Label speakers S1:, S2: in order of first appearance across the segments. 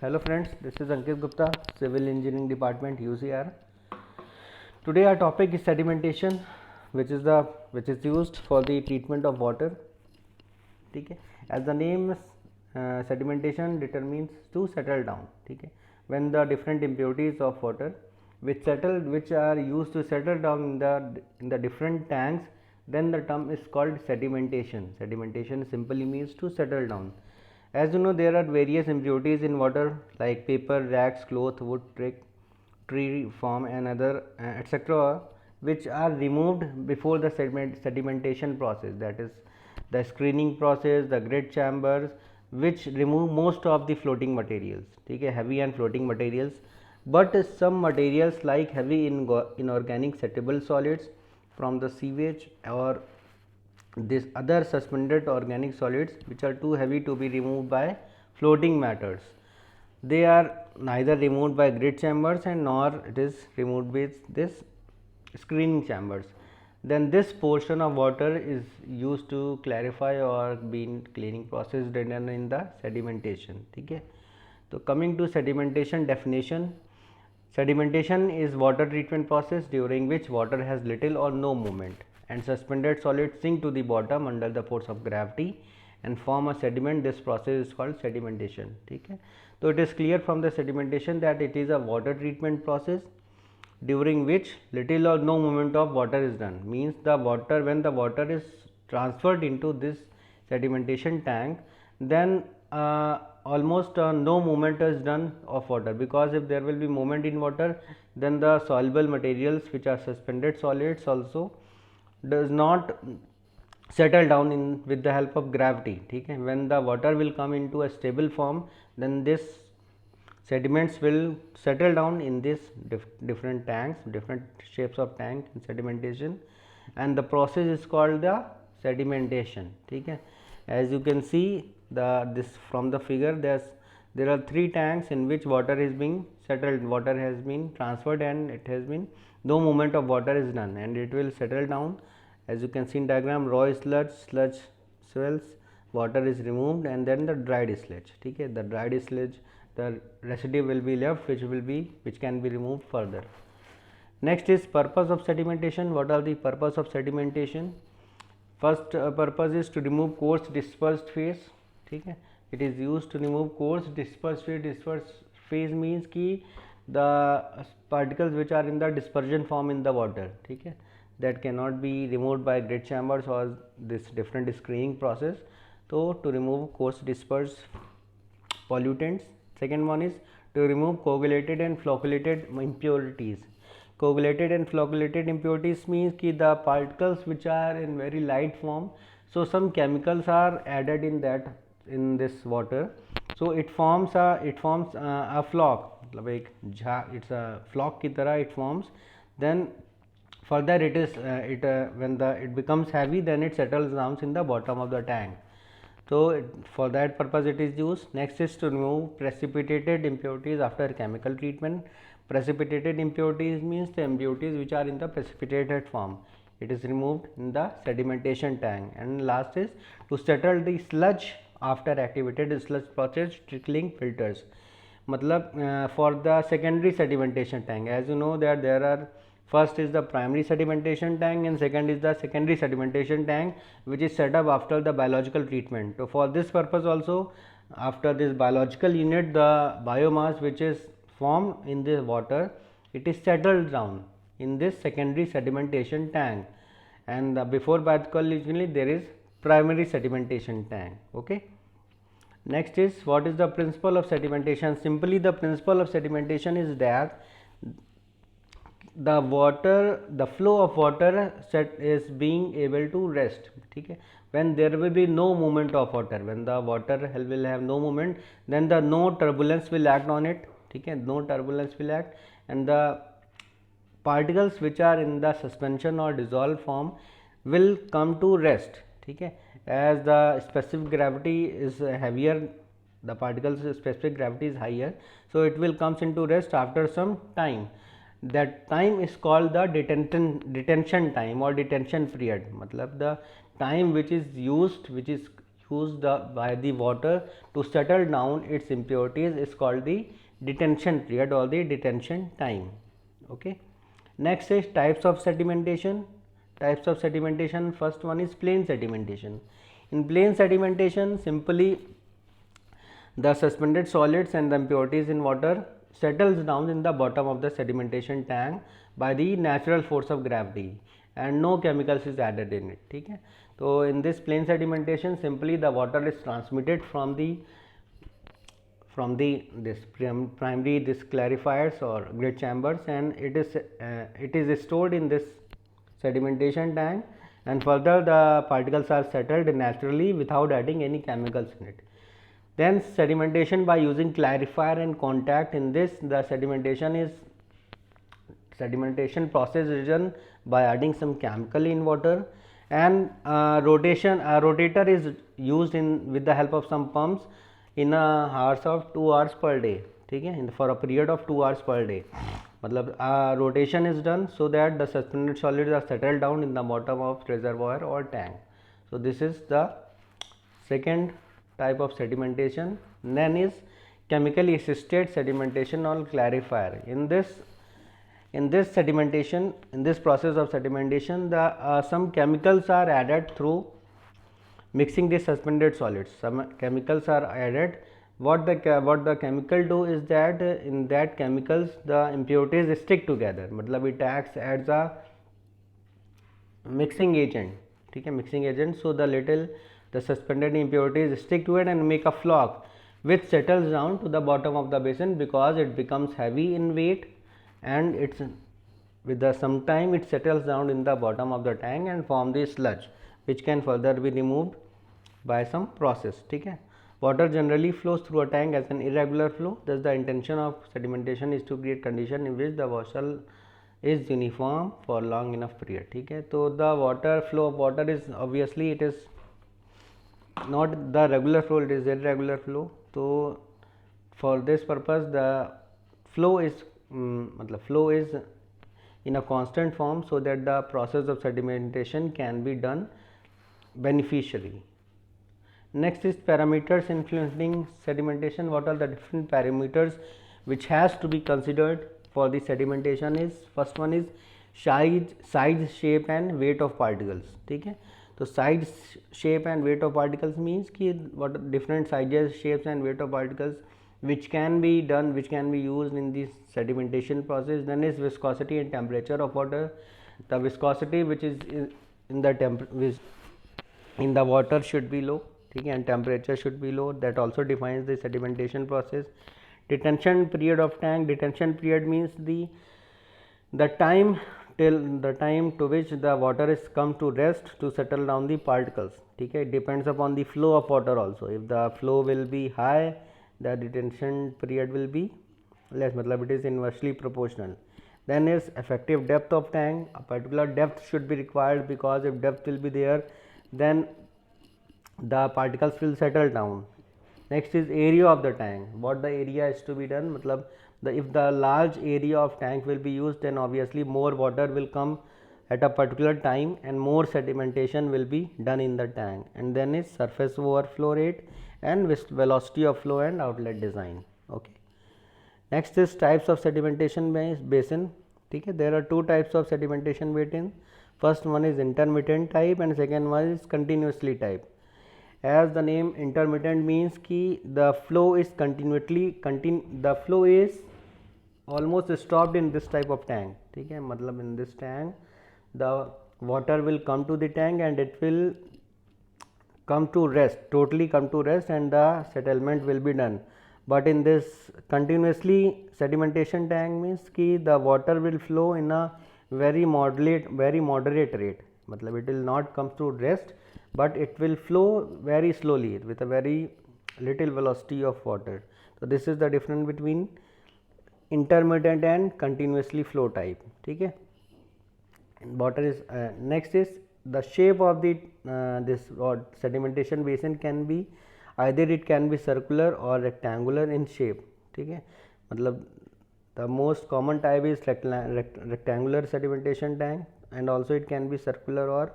S1: Hello friends, this is Ankit Gupta, Civil Engineering Department, UCR. Today our topic is sedimentation, which is used for the treatment of water. ठीक है, as the name sedimentation determines to settle down. ठीक है, when the different impurities of water which are used to settle down in the different tanks, then the term is called sedimentation. Sedimentation simply means to settle down. As you know, there are various impurities in water like paper, rags, cloth, wood, tree foam and other etc., which are removed before the sedimentation process, that is the screening process, the grit chambers, which remove most of the floating materials, okay, heavy and floating materials. But some materials like heavy inorganic settable solids from the sewage or this other suspended organic solids which are too heavy to be removed by floating matters, they are neither removed by grit chambers and nor it is removed with this screening chambers. Then this portion of water is used to clarify or being cleaning process done in the sedimentation. ठीक है, तो coming to sedimentation definition, sedimentation is water treatment process during which water has little or no movement and suspended solids sink to the bottom under the force of gravity and form a sediment. This process is called sedimentation. ठीक है, so it is clear from the sedimentation that it is a water treatment process during which little or no movement of water is done. Means the water, when the water is transferred into this sedimentation tank, then almost no movement is done of water, because if there will be movement in water, then the soluble materials which are suspended solids also does not settle down in with the help of gravity. ठीक है, when the water will come into a stable form, then this sediments will settle down in this different tanks, different shapes of tank in sedimentation, and the process is called the sedimentation. ठीक है, as you can see this from the figure, there are 3 tanks in which water is being settled, water has been transferred and it has been no movement of water is done and it will settle down. As you can see in diagram, raw sludge swells, water is removed and then the dried sludge. ठीक है, the dried sludge, the residue will be left which can be removed further. Next is purpose of sedimentation. What are the purpose of sedimentation? First purpose is to remove coarse dispersed phase. ठीक है, it is used to remove coarse dispersed phase. Dispersed phase means कि the particles which are in the dispersion form in the water, ठीक है, that cannot be removed by grit chambers or this different screening process. So to remove coarse dispersed pollutants. Second one is to remove coagulated and flocculated impurities. Coagulated and flocculated impurities means कि the particles which are in very light form, so some chemicals are added in this water, so it forms a flock, like it's a flock की तरह it forms. Then further it is when it becomes heavy, then it settles down in the bottom of the tank. So for that purpose it is used. Next is to remove precipitated impurities after chemical treatment. Precipitated impurities means the impurities which are in the precipitated form, it is removed in the sedimentation tank. And last is to settle the sludge after activated sludge process, trickling filters. मतलब for the secondary sedimentation tank, as you know that there are, first is the primary sedimentation tank and second is the secondary sedimentation tank, which is set up after the biological treatment. So for this purpose also, after this biological unit, the biomass which is formed in the water, it is settled down in this secondary sedimentation tank, and before biological unit there is primary sedimentation tank. Okay. Next is, what is the principle of sedimentation? Simply the principle of sedimentation is that the flow of water is being able to rest. ठीक है, when there will be no movement of water, when the water will have no movement, then the no turbulence will act on it. ठीक है, no turbulence will act and the particles which are in the suspension or dissolved form will come to rest. ठीक है, as the specific gravity is heavier, the particles specific gravity is higher, so it will comes into rest after some time. That time is called the detention time or detention period. मतलब the time which is used used by the water to settle down its impurities is called the detention period or the detention time. Okay. Next is types of sedimentation. Types of sedimentation, first one is plain sedimentation. In plain sedimentation, simply the suspended solids and the impurities in water settles down in the bottom of the sedimentation tank by the natural force of gravity and no chemicals is added in it. ठीक है. So in this plain sedimentation, simply the water is transmitted from the primary this clarifiers or grid chambers, and it is stored in this sedimentation tank, and further the particles are settled naturally without adding any chemicals in it. Then sedimentation by using clarifier and contact. In this, the sedimentation process is done by adding some chemical in water, and rotator is used with the help of some pumps in a hours of 2 hours per day. ठीक है, for a period of 2 hours per day. मतलब rotation is done so that the suspended solids are settled down in the bottom of reservoir or tank. So this is the second type of sedimentation. Then is chemically assisted sedimentation or clarifier. In this sedimentation, in this process of sedimentation, some chemicals are added through mixing the suspended solids. Some chemicals are added. What the chemical do is that in that chemicals the impurities stick together. मतलब it adds a mixing agent. ठीक है, mixing agent. So the suspended impurities stick to it and make a flock which settles down to the bottom of the basin because it becomes heavy in weight, and some time it settles down in the bottom of the tank and form the sludge which can further be removed by some process. ठीक है. Water generally flows through a tank as an irregular flow. Thus the intention of sedimentation is to create condition in which the water is uniform for long enough period. ठीक है. तो the flow of water is obviously it is not the regular flow, it is irregular flow. So for this purpose the flow is in a constant form so that the process of sedimentation can be done beneficially. Next is parameters influencing sedimentation. What are the different parameters which has to be considered for the sedimentation? Is first one is size, shape and weight of particles. ठीक है. तो size, shape and weight of particles means कि what different sizes, shapes and weight of particles which can be used in this sedimentation process. Then is viscosity and temperature of water. The viscosity which is in the water should be low, ठीक है, and temperature should be low. That also defines the sedimentation process. Detention period of tank. Detention period means the time to which the water is come to rest to settle down the particles. ठीक है. It depends upon the flow of water also. If the flow will be high, the detention period will be less. मतलब it is inversely proportional. Then is effective depth of tank. A particular depth should be required because if depth will be there, then the particles will settle down. Next is area of the tank. What the area is to be done? मतलब if the large area of tank will be used, then obviously more water will come at a particular time and more sedimentation will be done in the tank. And then is surface overflow rate and velocity of flow and outlet design. Okay. Next is types of sedimentation basin. ठीक है. There are two types of sedimentation basin. First one is intermittent type and second one is continuously type. As the name intermittent means कि the flow is almost stopped in this type of tank. ठीक है. मतलब in this tank the water will come to the tank and it will totally come to rest and the settlement will be done. But in this continuously sedimentation tank means कि the water will flow in a very moderate rate. मतलब it will not come to rest, but it will flow very slowly with a very little velocity of water. So this is the difference between intermittent and continuously flow type. ठीक है. Water is next is the shape of the this sedimentation basin can be either it can be circular or rectangular in shape. ठीक है. मतलब the most common type is rectangular sedimentation tank, and also it can be circular or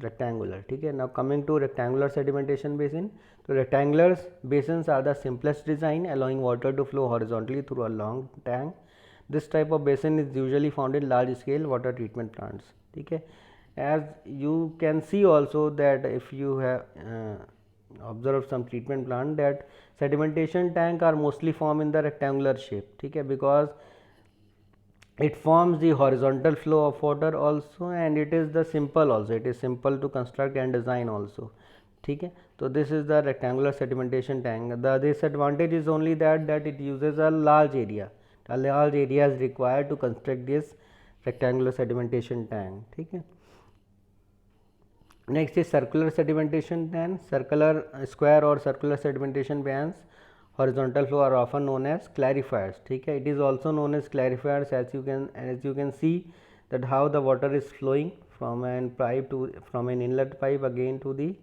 S1: rectangular. ठीक है. Now coming to rectangular sedimentation basin. So rectangular basins are the simplest design, allowing water to flow horizontally through a long tank. This type of basin is usually found in large scale water treatment plants. ठीक है. As you can see also that if you have observed some treatment plant, that sedimentation tank are mostly formed in the rectangular shape. ठीक है. Because it forms the horizontal flow of water also, and it is the simple also, it is simple to construct and design also. ठीक है. So this is the rectangular sedimentation tank. The disadvantage is only that it uses a large area. A large area is required to construct this rectangular sedimentation tank. ठीक है. Next is circular sedimentation tank. Circular, square or circular sedimentation bands horizontal flow are often known as clarifiers. ठीक है. It is also known as clarifiers, as you can see that how the water is flowing from an inlet pipe again to the,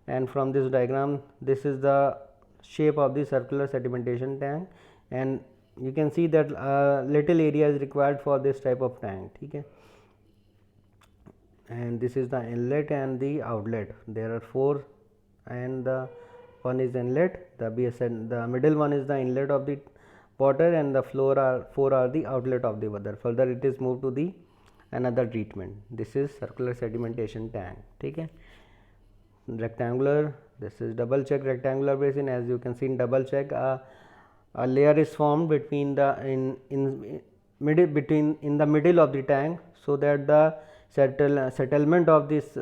S1: and from this diagram this is the shape of the circular sedimentation tank, and you can see that little area is required for this type of tank. ठीक है. And this is the inlet and the outlet. There are 4, and the one is inlet, the middle one is the inlet of the water, and the 4 are the outlet of the water. Further it is moved to the another treatment. This is circular sedimentation tank. ठीक है. Rectangular, this is double check rectangular basin. As you can see in double check, a layer is formed between the in the middle of the tank, so that the settlement of these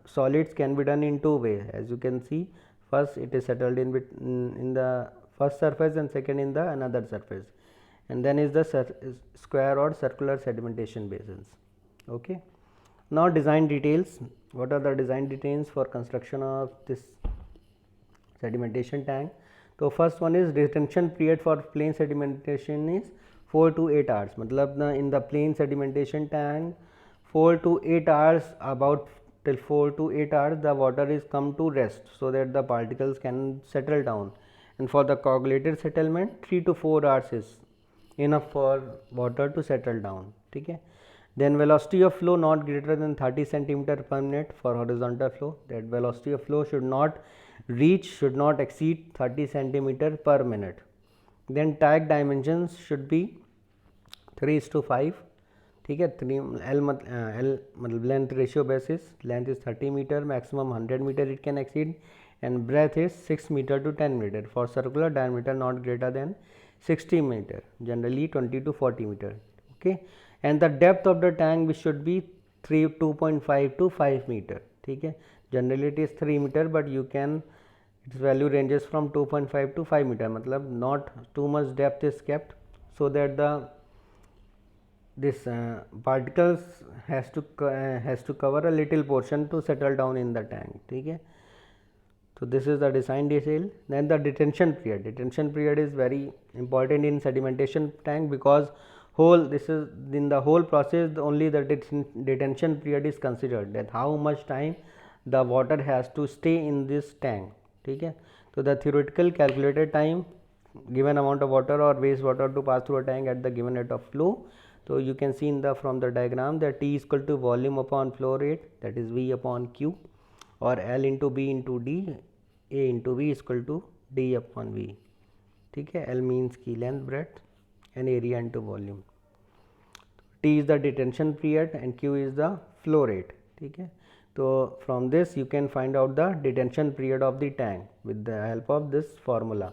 S1: solids can be done in 2 ways. As you can see, first it is settled in the first surface, and second in the another surface, and then is the square or circular sedimentation basins. Okay. Now design details. What are the design details for construction of this sedimentation tank? So first one is retention period for plain sedimentation is 4 to 8 hours. मतलब in the plain sedimentation tank 4 to 8 hours, about till 4 to 8 hours the water is come to rest, so that the particles can settle down, and for the coagulated settlement 3 to 4 hours is enough for water to settle down. ठीक है. Then velocity of flow not greater than 30 centimeter per minute for horizontal flow. That velocity of flow should not exceed 30 centimeter per minute. Then tank dimensions should be 3:5. ठीक है. 3 L मतलब length ratio basis. Length is 30 meter, maximum 100 meter it can exceed, and breadth is 6 meter to 10 meter. For circular, diameter not greater than 60 meter, generally 20 to 40 meter. Okay. And the depth of the tank which should be 2.5 to 5 meter. ठीक है. Generally it is 3 meter, but you can, its value ranges from 2.5 to 5 meter. मतलब not too much depth is kept, so that this particles has to cover a little portion to settle down in the tank. ठीक है. So this is the design detail. Then the detention period. Detention period is very important in sedimentation tank, because this is in the whole process only the detention period is considered, that how much time the water has to stay in this tank. ठीक है. So the theoretical calculated time, given amount of water or wastewater to pass through a tank at the given rate of flow. So you can see from the diagram that T is equal to volume upon flow rate, that is V upon Q, or L into B into D, A into V is equal to D upon V. ठीक है. L means की length, breadth, and area into volume. T is the detention period and Q is the flow rate. ठीक है. So from this you can find out the detention period of the tank with the help of this formula.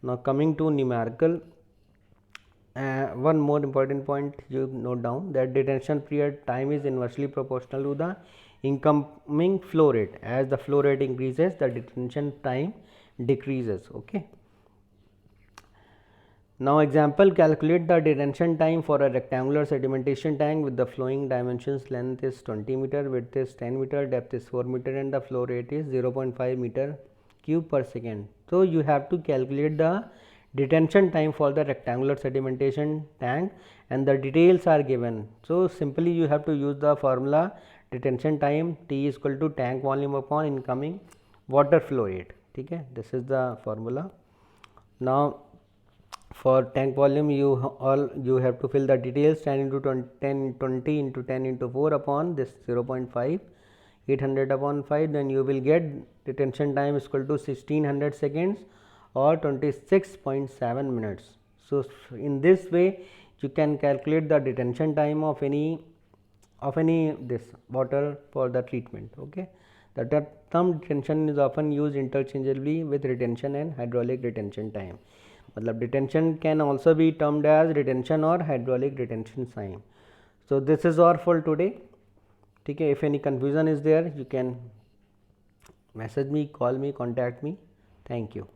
S1: Now coming to numerical, one more important point you note down, that detention period time is inversely proportional to the incoming flow rate. As the flow rate increases, the detention time decreases. Okay. Now example, calculate the detention time for a rectangular sedimentation tank with the flowing dimensions. Length is 20 meter, width is 10 meter, depth is 4 meter, and the flow rate is 0.5 meter cube per second. So you have to calculate the detention time for the rectangular sedimentation tank, and the details are given. So simply you have to use the formula detention time T is equal to tank volume upon incoming water flow rate. ठीक है. This is the formula. Now for tank volume you have to fill the details 10 into 20 into 10 into 4 upon this 0.5 800 upon 5, then you will get retention time is equal to 1600 seconds or 26.7 minutes. So in this way you can calculate the detention time of any this bottle for the treatment. Okay, the term detention is often used interchangeably with retention and hydraulic retention time. मतलब detention can also be termed as retention or hydraulic retention time. So this is all for today. ठीक है, if any confusion is there, you can message me, call me, contact me. Thank you.